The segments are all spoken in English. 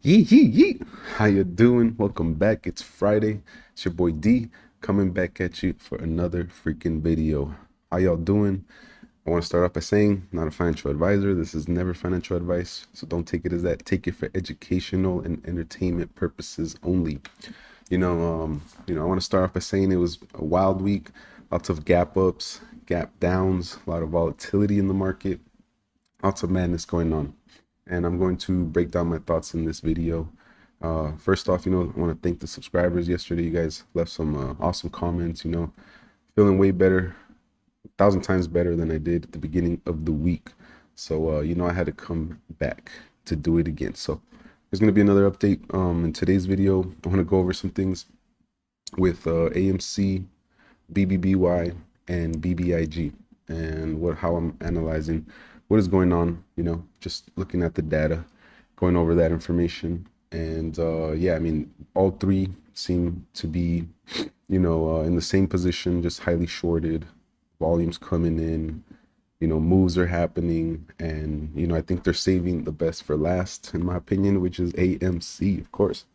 Yee yee yee. How you doing? Welcome back. It's Friday. It's your boy D coming back at you for another freaking video. How y'all doing? I want to start off by saying, not a financial advisor. This is never financial advice, so don't take it as that. Take it for educational and entertainment purposes only. I want to start off by saying it was a wild week. Lots of gap ups, gap downs, a lot of volatility in the market, lots of madness going on, and I'm going to break down my thoughts in this video. First off, I want to thank the subscribers. Yesterday, you guys left some awesome comments. Feeling way better, 1,000 times better than I did at the beginning of the week. So, I had to come back to do it again. So, there's going to be another update. In today's video, I want to go over some things with AMC, BBBY, and BBIG, and how I'm analyzing what is going on. Just looking at the data, going over that information, and yeah, I mean, all three seem to be, in the same position, just highly shorted. Volumes coming in, moves are happening, and I think they're saving the best for last, in my opinion, which is AMC, of course.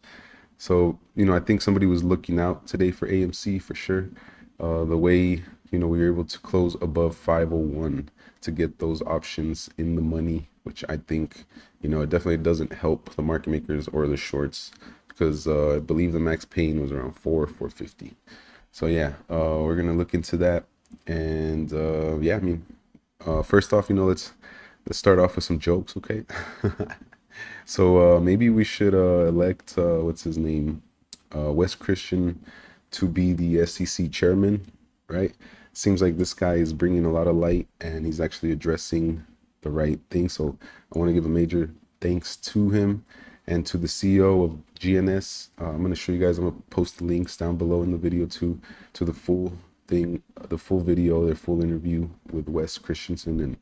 So, I think somebody was looking out today for AMC for sure. The way, we were able to close above 501 to get those options in the money, which I think, it definitely doesn't help the market makers or the shorts, because I believe the max pain was around 450. So yeah, we're gonna look into that. And yeah, I mean, first off, let's start off with some jokes, okay? So maybe we should elect what's his name, Wes Christian, to be the SEC chairman, right? Seems like this guy is bringing a lot of light, and he's actually addressing the right thing. So I want to give a major thanks to him and to the CEO of GNS. I'm going to show you guys. I'm going to post the links down below in the video to the full thing, the full video, their full interview with Wes Christensen and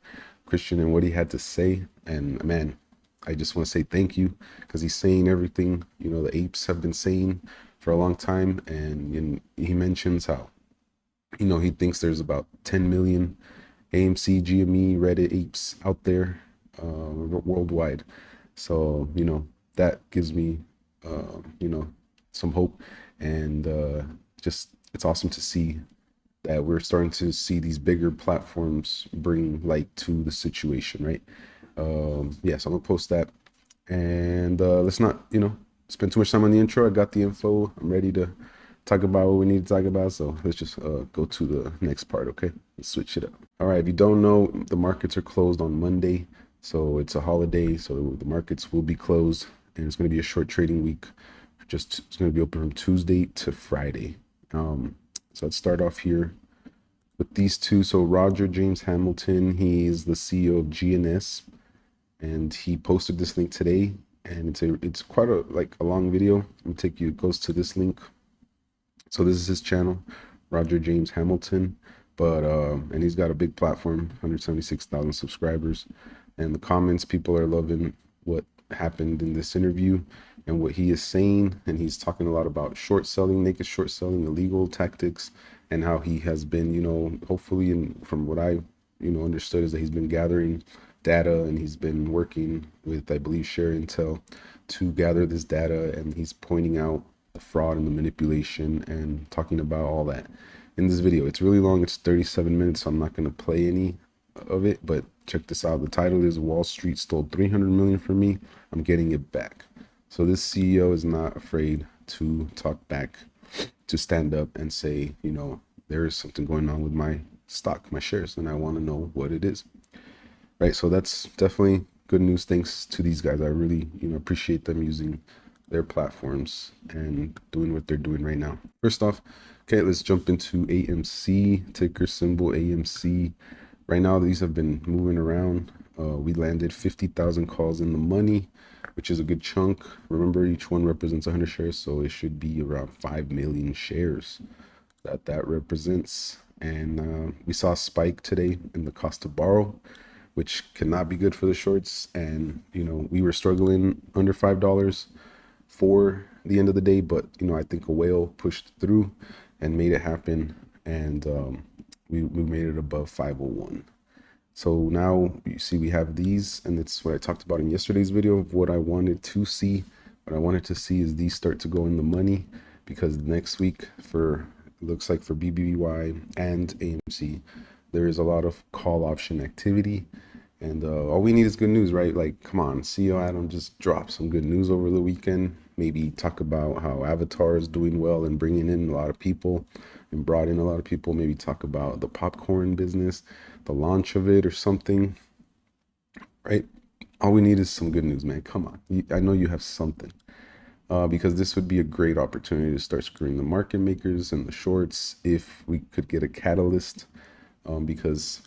Christian, and what he had to say. And man, I just want to say thank you, because he's saying everything the apes have been saying for a long time. And he mentions how he thinks there's about 10 million AMC, GME, Reddit apes out there worldwide. So that gives me some hope, and just it's awesome to see that we're starting to see these bigger platforms bring light to the situation, right? Yeah, so I'm gonna post that, and let's not spend too much time on the intro. I got the info. I'm ready to talk about what we need to talk about. So let's just go to the next part, okay? Let's switch it up. All right, if you don't know, the markets are closed on Monday, so it's a holiday, so the markets will be closed, and it's going to be a short trading week. It's going to be open from Tuesday to Friday. So let's start off here with these two. So Roger James Hamilton, he's the CEO of GNS, and he posted this link today, and it's quite a long video. I'm gonna take you, it goes to this link. So this is his channel, Roger James Hamilton, but and he's got a big platform, 176,000 subscribers, and the comments, people are loving what happened in this interview and what he is saying. And he's talking a lot about short selling, naked short selling, illegal tactics, and how he has been, hopefully, and from what I, understood, is that he's been gathering data, and he's been working with, I believe, Share Intel to gather this data, and he's pointing out the fraud and the manipulation and talking about all that in this video. It's really long. It's 37 minutes, so I'm not going to play any of it, but check this out. The title is "Wall Street Stole 300 million from Me. I'm Getting It Back." So this CEO is not afraid to talk back, to stand up and say, there is something going on with my stock, my shares, and I want to know what it is. Right. So that's definitely good news. Thanks to these guys. I really, appreciate them using their platforms and doing what they're doing right now. First off, okay, let's jump into AMC, ticker symbol AMC. Right now, these have been moving around. We landed 50,000 calls in the money, which is a good chunk. Remember, each one represents 100 shares, so it should be around 5 million shares that represents. And we saw a spike today in the cost to borrow, which cannot be good for the shorts. And we were struggling under $5 for the end of the day, but I think a whale pushed through and made it happen, and we made it above 501. So now you see we have these, and it's what I talked about in yesterday's video of what I wanted to see What I wanted to see is these start to go in the money, because next week for looks like for BBBY and AMC, there is a lot of call option activity. And all we need is good news, right? Like, come on, CEO Adam just dropped some good news over the weekend. Maybe talk about how Avatar is doing well and bringing in a lot of people and brought in a lot of people. Maybe talk about the popcorn business, the launch of it or something, right? All we need is some good news, man. Come on. I know you have something. Because this would be a great opportunity to start screwing the market makers and the shorts if we could get a catalyst, because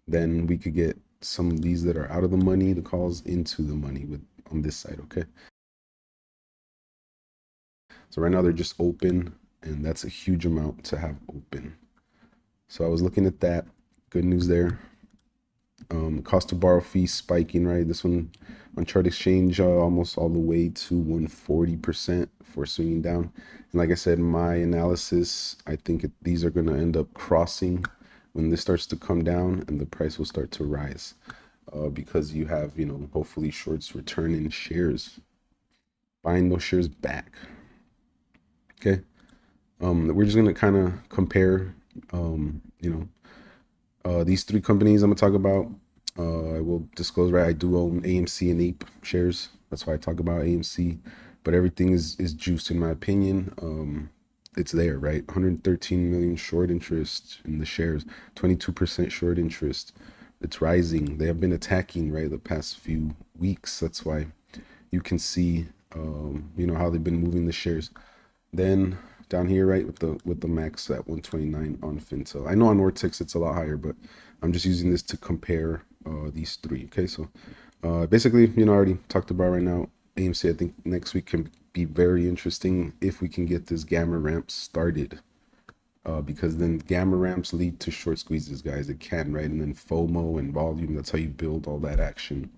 then we could get some of these that are out of the money, the calls, into the money with on this side. Okay, so right now they're just open, and that's a huge amount to have open. So I was looking at that. Good news there. Cost to borrow fee spiking, right? This one on chart exchange almost all the way to 140% for swinging down. And like I said, my analysis, I think these are going to end up crossing when this starts to come down, and the price will start to rise, because you have, hopefully shorts returning shares, buying those shares back. Okay. We're just going to kind of compare, these three companies I'm gonna talk about. I will disclose, right? I do own AMC and APE shares. That's why I talk about AMC. But everything is juiced in my opinion. It's there, right? 113 million short interest in the shares, 22% short interest. It's rising. They have been attacking, right, the past few weeks. That's why you can see, how they've been moving the shares. Then down here, right, with the max at 129 on Fintel. I know on Ortex it's a lot higher, but I'm just using this to compare these three. Okay, so basically, I already talked about right now. AMC, I think next week can be very interesting if we can get this gamma ramp started, because then gamma ramps lead to short squeezes, guys. It can, right? And then FOMO and volume, that's how you build all that action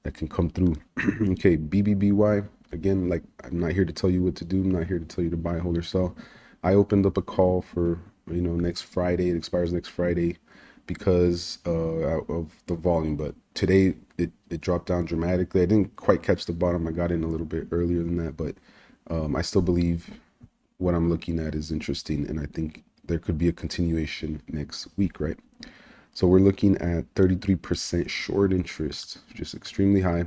that can come through. Okay, BBBY. Again, like, I'm not here to tell you what to do. I'm not here to tell you to buy, hold, or sell. I opened up a call for, next Friday. It expires next Friday because of the volume. But today it dropped down dramatically. I didn't quite catch the bottom. I got in a little bit earlier than that. But I still believe what I'm looking at is interesting. And I think there could be a continuation next week, right? So we're looking at 33% short interest, just extremely high.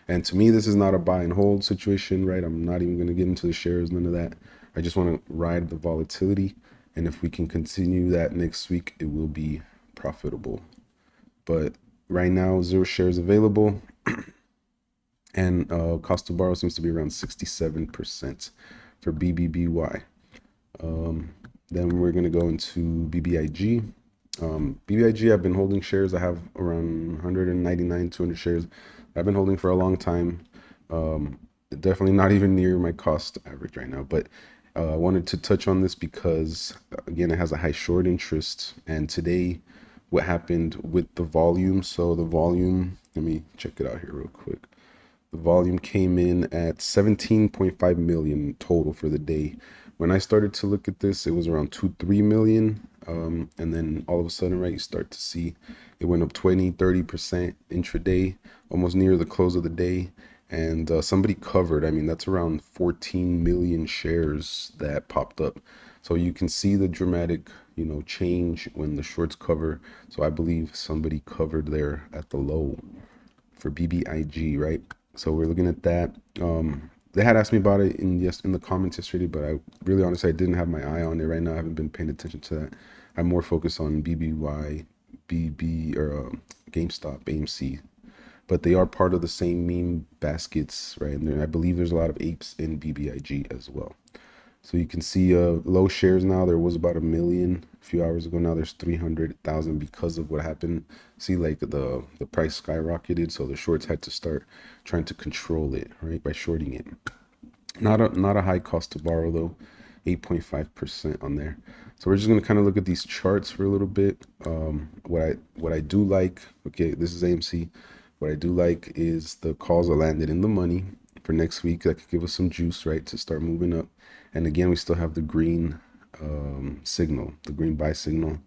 And to me, this is not a buy and hold situation, right? I'm not even going to get into the shares, none of that. I just want to ride the volatility. And if we can continue that next week, it will be profitable. But right now, 0 shares available. And cost to borrow seems to be around 67% for BBBY. Then we're going to go into BBIG. BBIG, I've been holding shares. I have around 199, 200 shares. I've been holding for a long time. Definitely not even near my cost average right now. But I wanted to touch on this because, again, it has a high short interest. And today, what happened with the volume? So the volume, let me check it out here real quick. The volume came in at 17.5 million total for the day. When I started to look at this, it was around 2-3 million. And then all of a sudden, right, you start to see it went up 20-30% intraday, almost near the close of the day. And somebody covered, I mean, that's around 14 million shares that popped up. So you can see the dramatic, change when the shorts cover. So I believe somebody covered there at the low for BBIG, right? So we're looking at that. They had asked me about it in the comments yesterday, but I really honestly I didn't have my eye on it right now. I haven't been paying attention to that. I'm more focused on BBY, BB, or GameStop, AMC. But they are part of the same meme baskets, right? And I believe there's a lot of apes in BBIG as well. So you can see low shares now. There was about 1 million a few hours ago. Now there's 300,000 because of what happened. See, like the price skyrocketed, so the shorts had to start trying to control it, right, by shorting it. Not a high cost to borrow though, 8.5% on there. So we're just gonna kind of look at these charts for a little bit. What I do like, okay, this is AMC. What I do like is the calls that landed in the money for next week. That could give us some juice, right, to start moving up. And again, we still have the green signal, the green buy signal.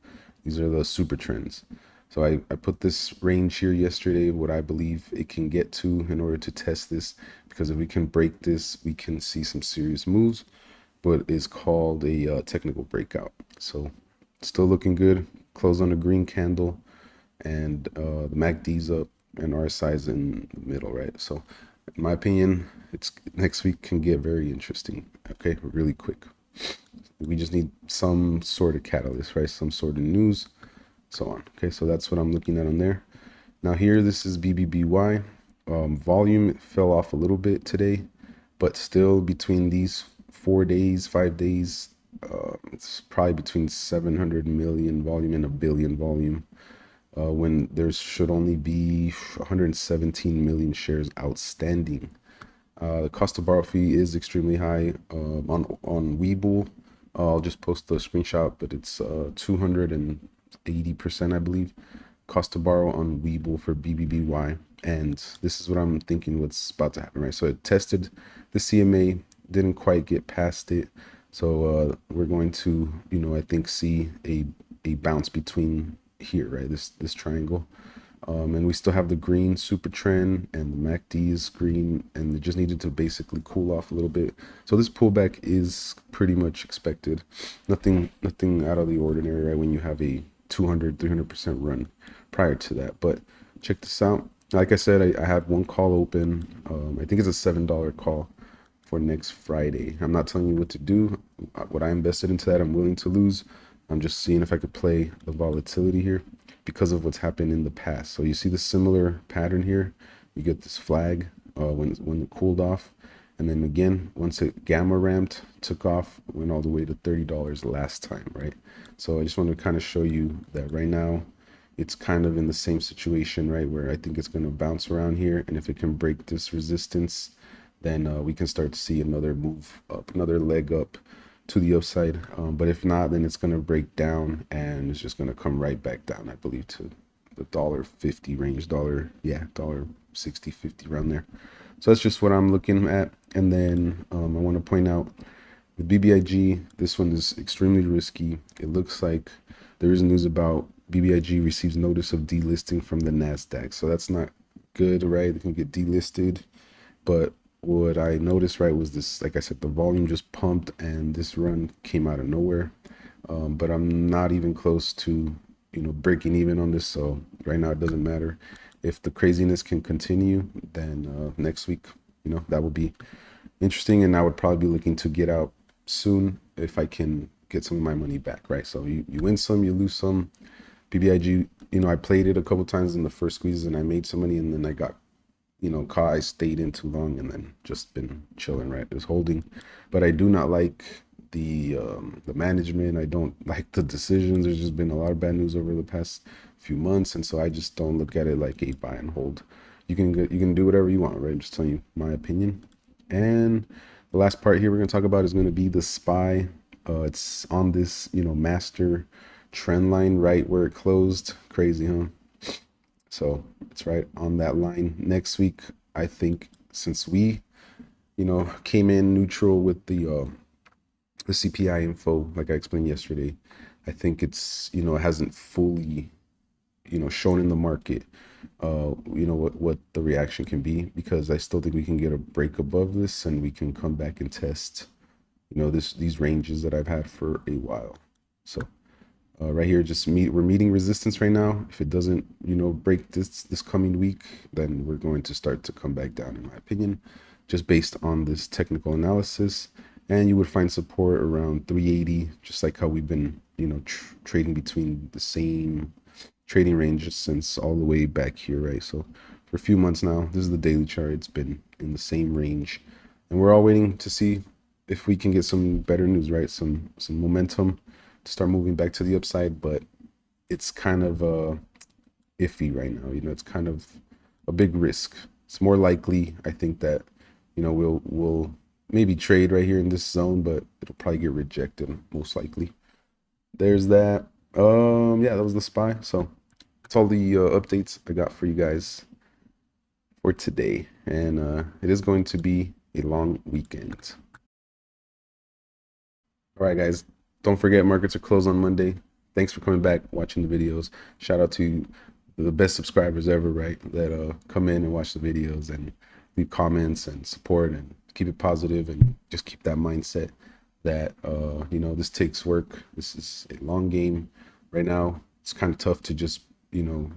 These are the super trends. So I put this range here yesterday, what I believe it can get to in order to test this, because if we can break this, we can see some serious moves, but it's called a technical breakout. So still looking good. Close on a green candle, and the MACD's up and RSI's in the middle, right? So in my opinion, it's next week can get very interesting. Okay, really quick. We just need some sort of catalyst, right? Some sort of news, so on. Okay, so that's what I'm looking at on there. Now here, this is BBBY. Volume fell off a little bit today, but still between these 4 days, 5 days, it's probably between 700 million volume and a billion volume. When there should only be 117 million shares outstanding. The cost of borrow fee is extremely high on Webull. I'll just post the screenshot, but it's 280%, I believe. Cost to borrow on Webull for BBBY. And this is what I'm thinking what's about to happen, right? So it tested the CMA, didn't quite get past it. So we're going to, I think see a bounce between here, right? This triangle. And we still have the green super trend, and the MACD is green, and it just needed to basically cool off a little bit. So this pullback is pretty much expected. Nothing out of the ordinary, right? When you have a 200-300% run prior to that. But check this out. Like I said, I had one call open. I think it's a $7 call for next Friday. I'm not telling you what to do. What I invested into that, I'm willing to lose. I'm just seeing if I could play the volatility here because of what's happened in the past. So you see the similar pattern here. You get this flag when it cooled off, and then again once it gamma ramped, took off, went all the way to $30 last time, right? So I just want to kind of show you that right now it's kind of in the same situation, right, where I think it's going to bounce around here, and if it can break this resistance, then we can start to see another move up, another leg up to the upside. But if not, then it's going to break down and it's just going to come right back down, I believe, to the $1.50 range, $1.60, 50 around there. So that's just what I'm looking at. And then I want to point out the BBIG, this one is extremely risky. It looks like there is news about BBIG receives notice of delisting from the NASDAQ. So that's not good, right? They can get delisted. But what I noticed, right, was this, like I said, the volume just pumped and this run came out of nowhere. But I'm not even close to, breaking even on this. So right now it doesn't matter. If the craziness can continue, then next week, that would be interesting. And I would probably be looking to get out soon if I can get some of my money back, right? So you win some, you lose some. BBIG, I played it a couple times in the first squeeze and I made some money, and then I got I stayed in too long and then just been chilling, right? Just holding. But I do not like the management. I don't like the decisions. There's just been a lot of bad news over the past few months, and so I just don't look at it like a buy and hold. You can do whatever you want, right? I'm just telling you my opinion. And the last part here we're gonna talk about is gonna be the SPY. It's on this master trend line right where it closed. Crazy, huh? So it's right on that line. Next week, I think, since we, came in neutral with the CPI info, like I explained yesterday, I think it's, it hasn't fully, shown in the market, what the reaction can be, because I still think we can get a break above this and we can come back and test, these ranges that I've had for a while. So right here, we're meeting resistance right now. If it doesn't, break this coming week, then we're going to start to come back down, in my opinion, just based on this technical analysis. And you would find support around 380, just like how we've been, trading between the same trading ranges since all the way back here, right? So for a few months now, this is the daily chart. It's been in the same range, and we're all waiting to see if we can get some better news, right? Some momentum to start moving back to the upside, but it's kind of iffy right now. It's kind of a big risk. It's more likely, I think, that we'll maybe trade right here in this zone, but it'll probably get rejected most likely. There's that. Yeah, that was the SPY. So that's all the updates I got for you guys for today, and it is going to be a long weekend. All right, guys. Don't forget, markets are closed on Monday. thanks for coming back, watching the videos. Shout out to the best subscribers ever, right? That come in and watch the videos and leave comments and support and keep it positive and just keep that mindset that you know, this takes work. This is a long game. Right now, it's kind of tough to just, you know,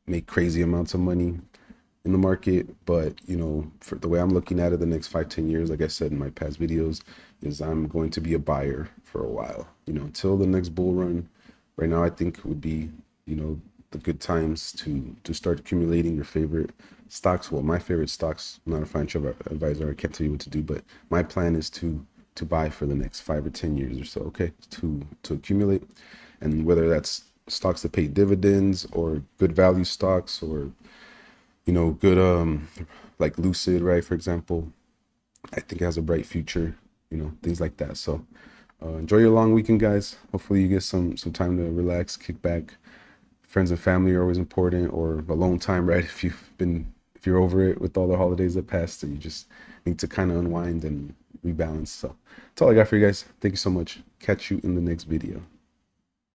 make crazy amounts of money in the market, but you know, for the way I'm looking at it, the next 5-10 years, like I said in my past videos, is I'm going to be a buyer for a while, you know, until the next bull run. Right now I think it would be, you know, the good times to start accumulating your favorite stocks. Well, my favorite stocks, I'm not a financial advisor, I can't tell you what to do, but my plan is to buy for the next 5 or 10 years or so, okay, to accumulate. And whether that's stocks that pay dividends or good value stocks, or you know, good like Lucid, right, for example, I think it has a bright future, you know, things like that. So enjoy your long weekend, guys. Hopefully you get some time to relax, kick back. Friends and family are always important, or alone time, right? If you're over it with all the holidays that passed and you just need to kind of unwind and rebalance. So that's all I got for you guys. Thank you so much. Catch you in the next video.